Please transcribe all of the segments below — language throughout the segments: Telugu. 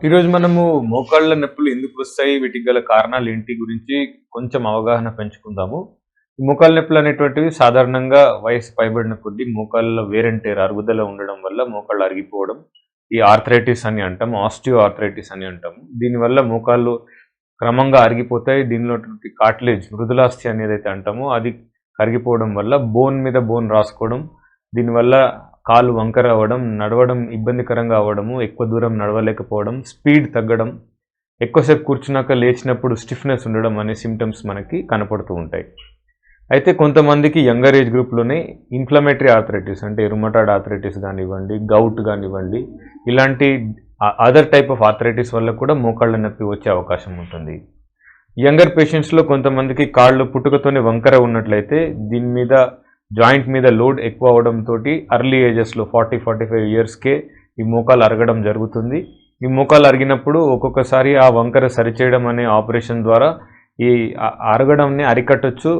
ఈరోజు మనము మోకాళ్ళ నొప్పులు ఎందుకు వస్తాయి, వీటికి గల కారణాలు ఏంటి గురించి కొంచెం అవగాహన పెంచుకుందాము. ఈ మోకాళ్ళ నొప్పులు అనేటువంటివి సాధారణంగా వయసు పైబడిన కొద్దీ మోకాళ్ళలో వేర్ అండ్ టేర్ అరుగుదల ఉండడం వల్ల మోకాళ్ళు అరిగిపోవడం, ఈ ఆర్థరైటిస్ అని అంటాము, ఆస్టియో ఆర్థరైటిస్ అని అంటాము. దీనివల్ల మోకాళ్ళు క్రమంగా అరిగిపోతాయి. దీనిలో కార్టిలేజ్ మృదులాస్థి అనేది అయితే అంటామో అది కరిగిపోవడం వల్ల బోన్ మీద బోన్ రాసుకోవడం, దీనివల్ల కాలు వంకర అవ్వడం, నడవడం ఇబ్బందికరంగా అవ్వడము, ఎక్కువ దూరం నడవలేకపోవడం, స్పీడ్ తగ్గడం, ఎక్కువసేపు కూర్చున్నాక లేచినప్పుడు స్టిఫ్నెస్ ఉండడం అనే సిమ్టమ్స్ మనకి కనపడుతూ ఉంటాయి. అయితే కొంతమందికి యంగర్ ఏజ్ గ్రూప్లోనే ఇన్ఫ్లమేటరీ ఆర్థరైటిస్ అంటే రుమటాయిడ్ ఆర్థరైటిస్ కానివ్వండి, గౌట్ కానివ్వండి, ఇలాంటి అదర్ టైప్ ఆఫ్ ఆర్థరైటిస్ వల్ల కూడా మోకాళ్ళ నొప్పి వచ్చే అవకాశం ఉంటుంది. యంగర్ పేషెంట్స్లో కొంతమందికి కాళ్ళు పుట్టుకతోనే వంకర ఉన్నట్లయితే దీని మీద జాయింట్ మీద లోడ్ ఎక్కువ అవడంతో అర్లీ ఏజెస్లో 40-45 ఇయర్స్కే ఈ మోకాలు అరగడం జరుగుతుంది. ఈ మోకాలు అరిగినప్పుడు ఒక్కొక్కసారి ఆ వంకర సరిచేయడం అనే ఆపరేషన్ ద్వారా ఈ అరగడంని అరికట్టచ్చు,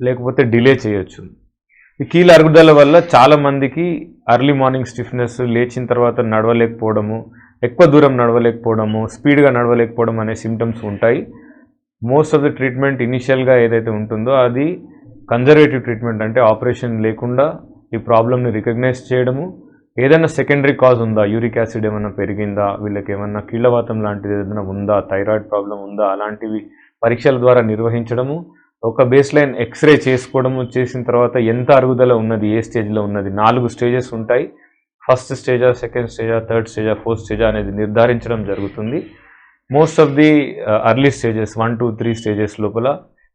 లేకపోతే డిలే చేయొచ్చు. ఈ కీళ్ళ అరుగుదల వల్ల చాలామందికి అర్లీ మార్నింగ్ స్టిఫ్నెస్, లేచిన తర్వాత నడవలేకపోవడము, ఎక్కువ దూరం నడవలేకపోవడము, స్పీడ్గా నడవలేకపోవడం అనే సిమ్టమ్స్ ఉంటాయి. మోస్ట్ ఆఫ్ ది ట్రీట్మెంట్ ఇనిషియల్గా ఏదైతే ఉంటుందో అది కన్జర్వేటివ్ ట్రీట్మెంట్ అంటే ఆపరేషన్ లేకుండా ఈ ప్రాబ్లమ్ని రికగ్నైజ్ చేయడము, ఏదైనా సెకండరీ కాజ్ ఉందా, యూరిక్ యాసిడ్ ఏమైనా పెరిగిందా, వీళ్ళకి ఏమన్నా కీళ్ళవాతం లాంటిది ఏదైనా ఉందా, థైరాయిడ్ ప్రాబ్లం ఉందా, అలాంటివి పరీక్షల ద్వారా నిర్వహించడము, ఒక బేస్ లైన్ ఎక్స్రే చేసుకోవడము, చేసిన తర్వాత ఎంత అరుగుదల ఉన్నది, ఏ స్టేజ్లో ఉన్నది, 4 స్టేజెస్ ఉంటాయి. ఫస్ట్ స్టేజా, సెకండ్ స్టేజా, థర్డ్ స్టేజా, ఫోర్త్ స్టేజా అనేది నిర్ధారించడం జరుగుతుంది. Most of the early stages 1 to 3 stages లోపల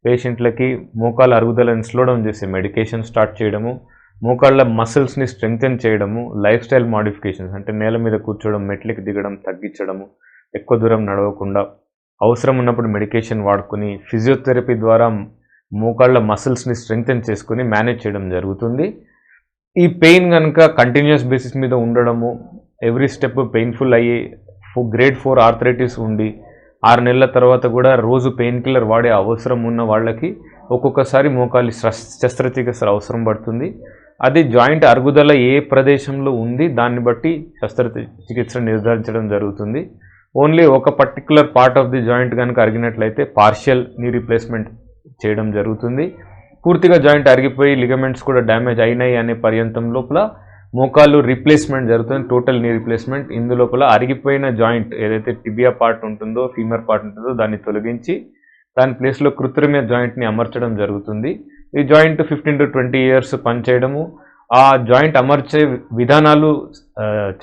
పేషెంట్లకి మోకాళ్ళ అరుగుదలను స్లో డౌన్ చేసే మెడికేషన్ స్టార్ట్ చేయడము, మోకాళ్ళ మసిల్స్ని స్ట్రెంగ్తెన్ చేయడము, లైఫ్ స్టైల్ మాడిఫికేషన్స్ అంటే నేల మీద కూర్చోవడం, మెట్లకి దిగడం తగ్గించడము, ఎక్కువ దూరం నడవకుండా, అవసరం ఉన్నప్పుడు మెడికేషన్ వాడుకొని ఫిజియోథెరపీ ద్వారా మోకాళ్ళ మసిల్స్ని స్ట్రెంగ్తెన్ చేసుకుని మేనేజ్ చేయడం జరుగుతుంది. ఈ పెయిన్ కనుక కంటిన్యూస్ బేసిస్ మీద ఉండడము, ఎవ్రీ స్టెప్ పెయిన్ఫుల్ అయ్యి గ్రేడ్ 4 ఆర్థరైటిస్ ఉండి 6 నెలల తర్వాత కూడా రోజు పెయిన్ కిల్లర్ వాడే అవసరం ఉన్న వాళ్ళకి ఒక్కొక్కసారి మోకాలి శస్త్రచికిత్స అవసరం పడుతుంది. అది జాయింట్ అరుగుదల ఏ ప్రదేశంలో ఉంది దాన్ని బట్టి శస్త్రచికిత్స నిర్ధారించడం జరుగుతుంది. ఓన్లీ ఒక particular part of the joint కనుక అరిగినట్లయితే పార్షియల్ నీ రీప్లేస్మెంట్ చేయడం జరుగుతుంది. పూర్తిగా జాయింట్ అరిగిపోయి లిగమెంట్స్ కూడా డ్యామేజ్ అయినాయి అనే పర్యంతం లోపల మోకాలు రీప్లేస్మెంట్ జరుగుతుంది, టోటల్ నీ రీప్లేస్మెంట్. ఇందులోపల అరిగిపోయిన జాయింట్ ఏదైతే టిబియా పార్ట్ ఉంటుందో, ఫీమర్ పార్ట్ ఉంటుందో దాన్ని తొలగించి దాని ప్లేస్లో కృత్రిమ జాయింట్ని అమర్చడం జరుగుతుంది. ఈ జాయింట్ 15 to 20 ఇయర్స్ పనిచేయడము. ఆ జాయింట్ అమర్చే విధానాలు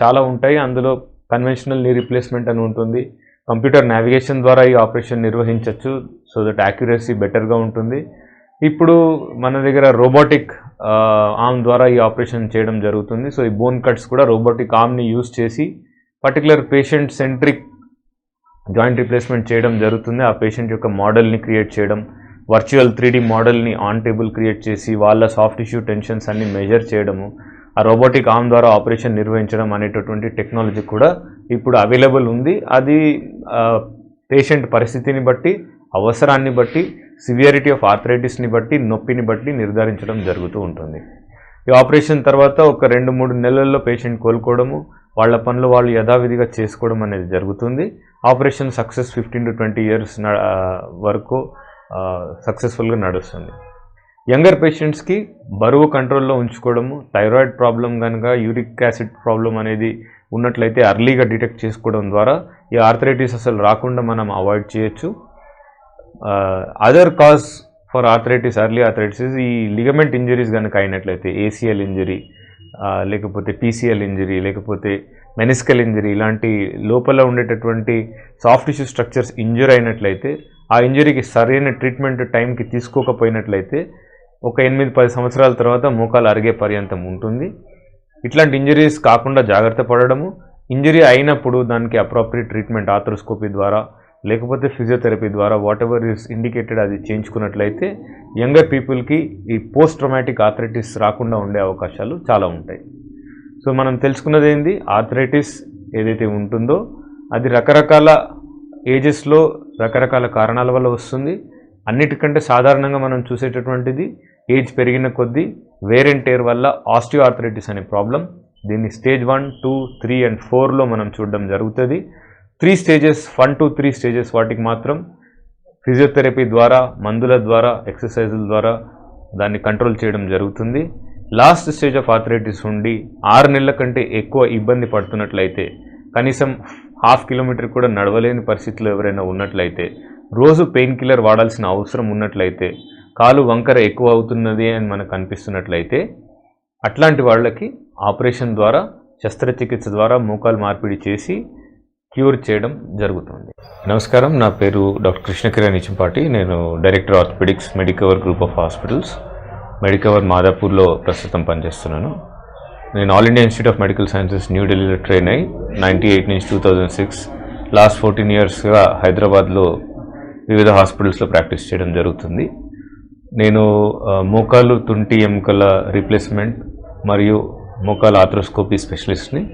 చాలా ఉంటాయి. అందులో కన్వెన్షనల్ నీ రీప్లేస్మెంట్ అని ఉంటుంది. కంప్యూటర్ నావిగేషన్ ద్వారా ఈ ఆపరేషన్ నిర్వహించవచ్చు, సో దట్ యాక్యురసీ బెటర్గా ఉంటుంది. ఇప్పుడు మన దగ్గర రోబోటిక్ ఆర్మ్ ద్వారా ఈ ఆపరేషన్ చేయడం జరుగుతుంది. సో ఈ బోన్ కట్స్ కూడా రోబోటిక్ ఆర్మ్ని యూజ్ చేసి particular patient centric joint replacement చేయడం జరుగుతుంది. ఆ పేషెంట్ యొక్క మోడల్ని క్రియేట్ చేయడం, వర్చువల్ 3D మోడల్ని ఆన్ టేబుల్ క్రియేట్ చేసి వాళ్ళ సాఫ్ట్ టిష్యూ టెన్షన్స్ అన్ని మెజర్ చేయడము, ఆ రోబోటిక్ ఆర్మ్ ద్వారా ఆపరేషన్ నిర్వహించడం అనేటటువంటి టెక్నాలజీ కూడా ఇప్పుడు అవైలబుల్ ఉంది. అది పేషెంట్ పరిస్థితిని బట్టి, అవసరాన్ని బట్టి, సివియారిటీ ఆఫ్ ఆర్థరైటిస్ని బట్టి, నొప్పిని బట్టి నిర్ధారించడం జరుగుతూ ఉంటుంది. ఈ ఆపరేషన్ తర్వాత ఒక 2-3 నెలల్లో పేషెంట్ కోలుకోవడము, వాళ్ళ పనులు వాళ్ళు యథావిధిగా చేసుకోవడం అనేది జరుగుతుంది. ఆపరేషన్ సక్సెస్ 15 to 20 ఇయర్స్ వరకు సక్సెస్ఫుల్గా నడుస్తుంది. యంగర్ పేషెంట్స్కి బరువు కంట్రోల్లో ఉంచుకోవడము, థైరాయిడ్ ప్రాబ్లం కనుక, యూరిక్ యాసిడ్ ప్రాబ్లం అనేది ఉన్నట్లయితే అర్లీగా డిటెక్ట్ చేసుకోవడం ద్వారా ఈ ఆర్థరైటిస్ అసలు రాకుండా మనం అవాయిడ్ చేయొచ్చు. Other cause for arthritis, early arthritis ఈ లిగమెంట్ ఇంజరీస్ కనుక అయినట్లయితే, ఏసీఎల్ ఇంజరీ, లేకపోతే పీసీఎల్ ఇంజరీ, లేకపోతే మెనిస్కల్ ఇంజరీ, ఇలాంటి లోపల ఉండేటటువంటి సాఫ్ట్ టిష్యూ స్ట్రక్చర్స్ ఇంజూర్ అయినట్లయితే, ఆ ఇంజరీకి సరైన ట్రీట్మెంట్ టైంకి తీసుకోకపోయినట్లయితే ఒక 8-10 సంవత్సరాల తర్వాత మోకాలు అరిగే పర్యంతం ఉంటుంది. ఇట్లాంటి ఇంజరీస్ కాకుండా జాగ్రత్త పడడము, ఇంజరీ అయినప్పుడు దానికి అప్రోప్రియేట్ ట్రీట్మెంట్ ఆర్థ్రోస్కోపీ ద్వారా లేకపోతే ఫిజియోథెరపీ ద్వారా వాట్ ఎవర్ ఈస్ ఇండికేటెడ్ అది చేయించుకున్నట్లయితే యంగర్ పీపుల్కి ఈ పోస్ట్ ట్రామాటిక్ ఆర్థరైటిస్ రాకుండా ఉండే అవకాశాలు చాలా ఉంటాయి. సో మనం తెలుసుకున్నది ఏంది, ఆర్థరైటిస్ ఏదైతే ఉంటుందో అది రకరకాల ఏజెస్లో రకరకాల కారణాల వల్ల వస్తుంది. అన్నిటికంటే సాధారణంగా మనం చూసేటటువంటిది ఏజ్ పెరిగిన కొద్దీ వేర్ అండ్ టేర్ వల్ల ఆస్టియో ఆర్థరైటిస్ అనే ప్రాబ్లం. దీన్ని స్టేజ్ 1, 2, 3 and 4లో మనం చూడడం జరుగుతుంది. 3 స్టేజెస్ 1 to 3 స్టేజెస్ వాటికి మాత్రం ఫిజియోథెరపీ ద్వారా, మందుల ద్వారా, ఎక్సర్సైజుల ద్వారా దాన్ని కంట్రోల్ చేయడం జరుగుతుంది. లాస్ట్ స్టేజ్ ఆఫ్ ఆర్థరైటిస్ ఉండి 6 నెలల కంటే ఎక్కువ ఇబ్బంది పడుతున్నట్లయితే, కనీసం 1/2 కిలోమీటర్ కూడా నడవలేని పరిస్థితుల్లో ఎవరైనా ఉన్నట్లయితే, రోజు పెయిన్ కిల్లర్ వాడాల్సిన అవసరం ఉన్నట్లయితే, కాలు వంకర ఎక్కువ అవుతున్నది అని మనకు అనిపిస్తున్నట్లయితే, అట్లాంటి వాళ్ళకి ఆపరేషన్ ద్వారా, శస్త్రచికిత్స ద్వారా మోకాలు మార్పిడి చేసి క్యూర్ చేయడం జరుగుతుంది. నమస్కారం, నా పేరు డాక్టర్ కృష్ణ కిరణ్ ఈచంపాటి. నేను director Medicover group of hospitals, Medicover మాదాపూర్లో ప్రస్తుతం పనిచేస్తున్నాను. నేను all India institute of medical sciences న్యూఢిల్లీలో ట్రైన్ అయ్యి 98 నుంచి 2006 లాస్ట్ 14 ఇయర్స్గా హైదరాబాద్లో వివిధ హాస్పిటల్స్లో ప్రాక్టీస్ చేయడం జరుగుతుంది. నేను మోకాలు, తుంటి ఎముకల రీప్లేస్మెంట్ మరియు మోకాలు ఆర్థ్రోస్కోపీ స్పెషలిస్ట్ని.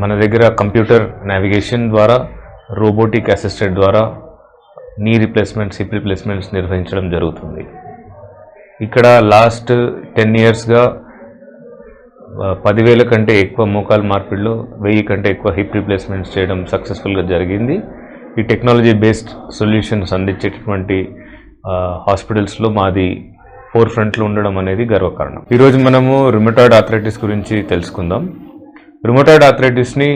మన దగ్గర కంప్యూటర్ నావిగేషన్ ద్వారా, రోబోటిక్ అసిస్టెడ్ ద్వారా నీ రీప్లేస్మెంట్స్, హిప్ రీప్లేస్మెంట్స్ నిర్వహించడం జరుగుతుంది. ఇక్కడ లాస్ట్ 10 ఇయర్స్గా 10,000 కంటే ఎక్కువ మోకాలు మార్పిడిలో 1000 కంటే ఎక్కువ హిప్ రీప్లేస్మెంట్స్ చేయడం సక్సెస్ఫుల్గా జరిగింది. ఈ టెక్నాలజీ బేస్డ్ సొల్యూషన్స్ అందించేటటువంటి హాస్పిటల్స్లో మాది ఫోర్ ఫ్రంట్లో ఉండడం అనేది గర్వకారణం. ఈరోజు మనము రుమటాయిడ్ ఆర్థరైటిస్ గురించి తెలుసుకుందాం. రుమటాయిడ్ ఆర్థరైటిస్ని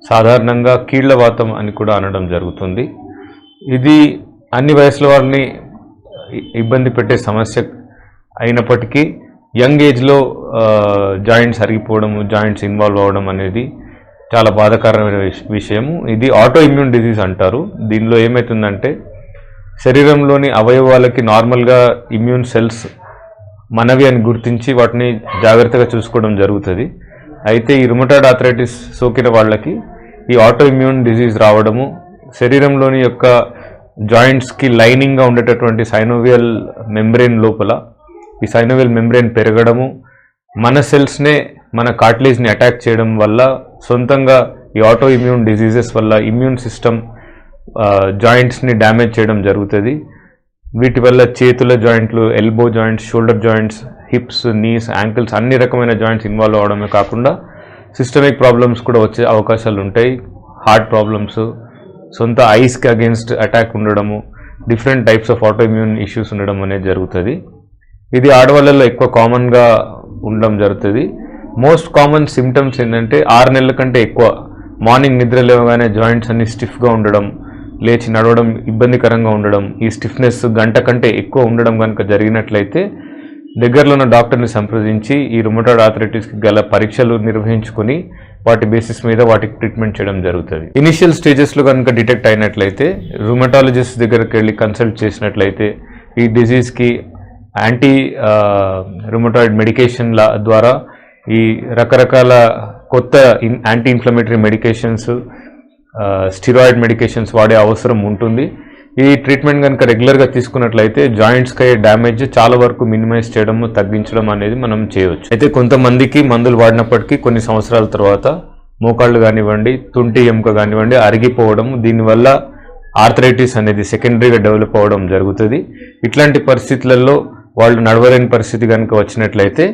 సాధారణంగా కీళ్లవాతం అని కూడా అనడం జరుగుతుంది. ఇది అన్ని వయసుల వారిని ఇబ్బంది పెట్టే సమస్య అయినప్పటికీ యంగ్ ఏజ్లో జాయింట్స్ అరిగిపోవడము, జాయింట్స్ ఇన్వాల్వ్ అవ్వడం అనేది చాలా బాధాకరమైన విషయము. ఇది ఆటో ఇమ్యూన్ డిజీజ్ అంటారు. దీనిలో ఏమవుతుందంటే శరీరంలోని అవయవాలకి నార్మల్గా ఇమ్యూన్ సెల్స్ మనవి అని గుర్తించి వాటిని జాగ్రత్తగా చూసుకోవడం జరుగుతుంది. అయితే ఈ రుమటాయిడ్ ఆర్థరైటిస్ సోకిన వాళ్ళకి ఈ ఆటో ఇమ్యూన్ డిజీజ్ రావడము, శరీరంలోని యొక్క జాయింట్స్కి లైనింగ్గా ఉండేటటువంటి సైనోవియల్ మెంబ్రెయిన్ లోపల ఈ సైనోవియల్ మెంబ్రెయిన్ పెరగడము, మన సెల్స్నే, మన కార్టిలేజ్ని అటాక్ చేయడం వల్ల సొంతంగా ఈ ఆటో ఇమ్యూన్ డిజీజెస్ వల్ల ఇమ్యూన్ సిస్టమ్ జాయింట్స్ని డ్యామేజ్ చేయడం జరుగుతుంది. వీటి వల్ల చేతుల జాయింట్లు, elbow joints, shoulder joints, hips, knees, ankles అన్ని రకమైన జాయింట్స్ ఇన్వాల్వ్ అవ్వడమే కాకుండా సిస్టమిక్ ప్రాబ్లమ్స్ కూడా వచ్చే అవకాశాలు ఉంటాయి. హార్ట్ ప్రాబ్లమ్స్, సొంత ఐస్కి అగేన్స్ట్ అటాక్ ఉండడము, different types of auto immune issues ఉండడం అనేది జరుగుతుంది. ఇది ఆడవాళ్ళలో ఎక్కువ కామన్గా ఉండడం జరుగుతుంది. మోస్ట్ కామన్ సిమ్టమ్స్ ఏంటంటే 6 నెలల కంటే ఎక్కువ మార్నింగ్ నిద్ర లేవగానే జాయింట్స్ అన్ని స్టిఫ్గా ఉండడం, లేచి నడవడం ఇబ్బందికరంగా ఉండడం, ఈ స్టిఫ్నెస్ గంట కంటే ఎక్కువ ఉండడం కనుక జరిగినట్లయితే దగ్గరలో ఉన్న డాక్టర్ని సంప్రదించి ఈ రుమటాయిడ్ ఆర్థరైటిస్కి గల పరీక్షలు నిర్వహించుకొని వాటి బేసిస్ మీద వాటికి ట్రీట్మెంట్ చేయడం జరుగుతుంది. ఇనిషియల్ స్టేజెస్లో కనుక డిటెక్ట్ అయినట్లయితే రుమటాలజిస్ట్ దగ్గరికి వెళ్ళి కన్సల్ట్ చేసినట్లయితే ఈ డిజీజ్కి యాంటీ రుమటాయిడ్ మెడికేషన్ల ద్వారా ఈ రకరకాల కొత్త anti inflammatory medications, steroid medications వాడే అవసరం ఉంటుంది. ఈ ట్రీట్మెంట్ కనుక రెగ్యులర్గా తీసుకున్నట్లయితే జాయింట్స్కి అయ్యే డ్యామేజ్ చాలా వరకు మినిమైజ్ చేయడం, తగ్గించడం అనేది మనం చేయవచ్చు. అయితే కొంతమందికి మందులు వాడినప్పటికీ కొన్ని సంవత్సరాల తర్వాత మోకాళ్ళు కానివ్వండి, తుంటి ఎముక కానివ్వండి అరిగిపోవడం, దీనివల్ల ఆర్థరైటిస్ అనేది సెకండరీగా డెవలప్ అవ్వడం జరుగుతుంది. ఇట్లాంటి పరిస్థితులలో వాళ్ళు నడవలేని పరిస్థితి కనుక వచ్చినట్లయితే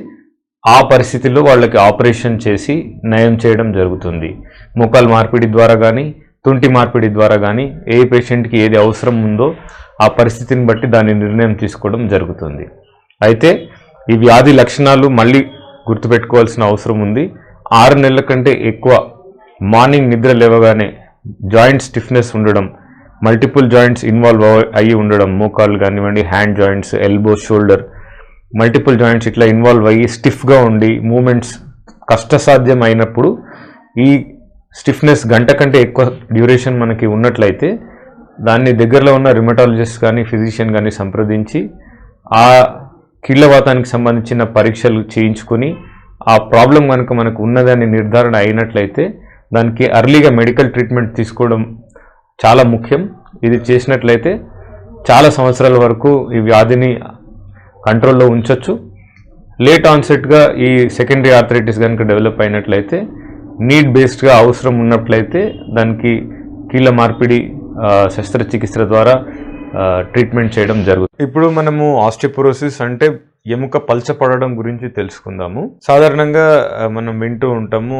ఆ పరిస్థితిలో వాళ్ళకి ఆపరేషన్ చేసి నయం చేయడం జరుగుతుంది. మోకాలు మార్పిడి ద్వారా కానీ, తుంటి మార్పిడి ద్వారా కానీ ఏ పేషెంట్కి ఏది అవసరం ఉందో ఆ పరిస్థితిని బట్టి దాని నిర్ణయం తీసుకోవడం జరుగుతుంది. అయితే ఈ వ్యాధి లక్షణాలు మళ్ళీ గుర్తుపెట్టుకోవాల్సిన అవసరం ఉంది. 6 నెలల కంటే ఎక్కువ మార్నింగ్ నిద్ర లేవగానే జాయింట్ స్టిఫ్నెస్ ఉండడం, మల్టిపుల్ జాయింట్స్ ఇన్వాల్వ్ అయ్యి ఉండడం, మోకాళ్ళు కానివ్వండి, hand joints, elbow, shoulder, multiple joints ఇట్లా ఇన్వాల్వ్ అయ్యి స్టిఫ్గా ఉండి మూమెంట్స్ కష్టసాధ్యం అయినప్పుడు, ఈ స్టిఫ్నెస్ గంట కంటే ఎక్కువ డ్యూరేషన్ మనకి ఉన్నట్లయితే దాన్ని దగ్గరలో ఉన్న రిమటాలజిస్ట్ కానీ, ఫిజిషియన్ కానీ సంప్రదించి ఆ కీళ్లవాతానికి సంబంధించిన పరీక్షలు చేయించుకొని ఆ ప్రాబ్లం కనుక మనకు ఉన్నదని నిర్ధారణ అయినట్లయితే దానికి అర్లీగా మెడికల్ ట్రీట్మెంట్ తీసుకోవడం చాలా ముఖ్యం. ఇది చేసినట్లయితే చాలా సంవత్సరాల వరకు ఈ వ్యాధిని కంట్రోల్లో ఉంచవచ్చు. లేట్ ఆన్సెట్గా ఈ సెకండరీ ఆర్థరైటిస్ కనుక డెవలప్ అయినట్లయితే నీడ్ బేస్డ్గా అవసరం ఉన్నట్లయితే దానికి కీళ్ళ మార్పిడి శస్త్రచికిత్స ద్వారా ట్రీట్మెంట్ చేయడం జరుగుతుంది. ఇప్పుడు మనము ఆస్టియోపోరోసిస్ అంటే ఎముక పల్చపడడం గురించి తెలుసుకుందాము. సాధారణంగా మనం వింటూ ఉంటాము,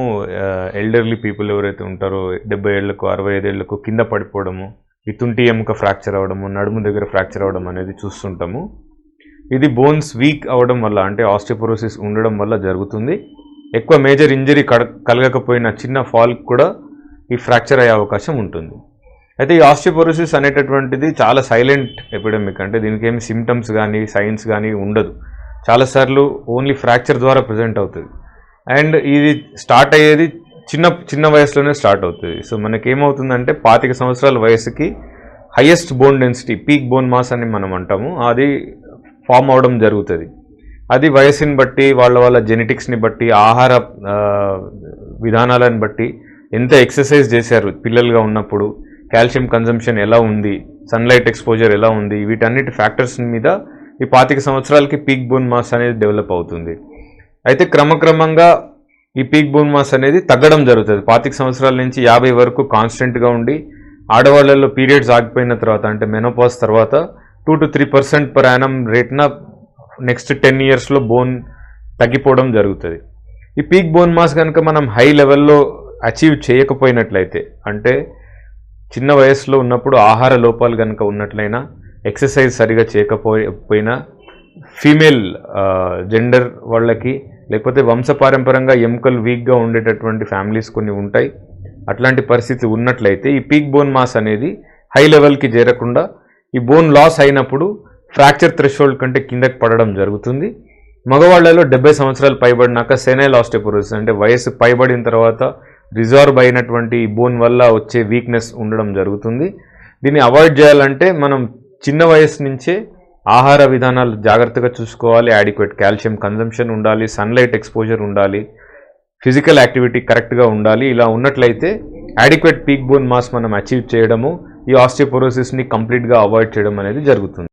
ఎల్డర్లీ పీపుల్ ఎవరైతే ఉంటారో 70 ఏళ్లకు 65 ఏళ్లకు కింద పడిపోవడము, ఈ తుంటి ఎముక ఫ్రాక్చర్ అవ్వడము, నడుము దగ్గర ఫ్రాక్చర్ అవ్వడం అనేది చూస్తుంటాము. ఇది బోన్స్ వీక్ అవ్వడం వల్ల, అంటే ఆస్టియోపోరోసిస్ ఉండడం వల్ల జరుగుతుంది. ఎక్కువ మేజర్ ఇంజరీ కలగకపోయినా చిన్న ఫాల్ కూడా ఈ ఫ్రాక్చర్ అయ్యే అవకాశం ఉంటుంది. అయితే ఈ ఆస్టియోపోరోసిస్ అనేటటువంటిది చాలా సైలెంట్ ఎపిడమిక్, అంటే దీనికి ఏమి సిమ్టమ్స్ కానీ సైన్స్ కానీ ఉండదు. చాలాసార్లు ఓన్లీ ఫ్రాక్చర్ ద్వారా ప్రజెంట్ అవుతుంది. అండ్ ఇది స్టార్ట్ అయ్యేది చిన్న వయసులోనే స్టార్ట్ అవుతుంది. సో మనకేమవుతుందంటే 25 సంవత్సరాల వయసుకి highest bone density, peak bone mass అని మనం అంటాము, అది ఫామ్ అవడం జరుగుతుంది. అది వయసుని బట్టి, వాళ్ళ జెనెటిక్స్ని బట్టి, ఆహార విధానాలను బట్టి, ఎంత ఎక్సర్సైజ్ చేశారు పిల్లలుగా ఉన్నప్పుడు, కాల్షియం కన్జంప్షన్ ఎలా ఉంది, సన్లైట్ ఎక్స్పోజర్ ఎలా ఉంది, వీటన్నిటి ఫ్యాక్టర్స్ మీద ఈ 25 సంవత్సరాలకి పీక్ బోన్ మాస్ అనేది డెవలప్ అవుతుంది. అయితే క్రమక్రమంగా ఈ పీక్ బోన్ మాస్ అనేది తగ్గడం జరుగుతుంది. 25 సంవత్సరాల నుంచి 50 వరకు కాన్స్టెంట్గా ఉండి, ఆడవాళ్ళలో పీరియడ్స్ ఆగిపోయిన తర్వాత, అంటే మెనోపాజ్ తర్వాత 2 to 3% పర్ యానం రేట్న నెక్స్ట్ 10 ఇయర్స్లో బోన్ తగ్గిపోవడం జరుగుతుంది. ఈ పీక్ బోన్ మాస్ కనుక మనం హై లెవెల్లో అచీవ్ చేయకపోయినట్లయితే, అంటే చిన్న వయసులో ఉన్నప్పుడు ఆహార లోపాలు కనుక ఉన్నట్లయినా, ఎక్సర్సైజ్ సరిగా చేయకపోయినా, ఫీమేల్ జెండర్ వాళ్ళకి, లేకపోతే వంశపారంపరంగా ఎముకలు వీక్గా ఉండేటటువంటి ఫ్యామిలీస్ కొన్ని ఉంటాయి. అట్లాంటి పరిస్థితి ఉన్నట్లయితే ఈ పీక్ బోన్ మాస్ అనేది హై లెవెల్కి చేరకుండా ఈ బోన్ లాస్ అయినప్పుడు ఫ్రాక్చర్ థ్రెషోల్డ్ కంటే కిందకి పడడం జరుగుతుంది. మగవాళ్లలో 70 సంవత్సరాలు పైబడినాక సెనైల్ ఆస్టియోపోరోసిస్, అంటే వయసు పైబడిన తర్వాత రిజార్వ్ అయినటువంటి బోన్ వల్ల వచ్చే వీక్నెస్ ఉండడం జరుగుతుంది. దీన్ని అవాయిడ్ చేయాలంటే మనం చిన్న వయసు నుంచే ఆహార విధానాలు జాగ్రత్తగా చూసుకోవాలి. యాడిక్వేట్ కాల్షియం కన్జంప్షన్ ఉండాలి, సన్లైట్ ఎక్స్పోజర్ ఉండాలి, ఫిజికల్ యాక్టివిటీ కరెక్ట్గా ఉండాలి. ఇలా ఉన్నట్లయితే యాడిక్వేట్ పీక్ బోన్ మాస్ మనం అచీవ్ చేయడము, ఈ ఆస్టియోపోరోసిస్ని కంప్లీట్గా అవాయిడ్ చేయడం అనేది జరుగుతుంది.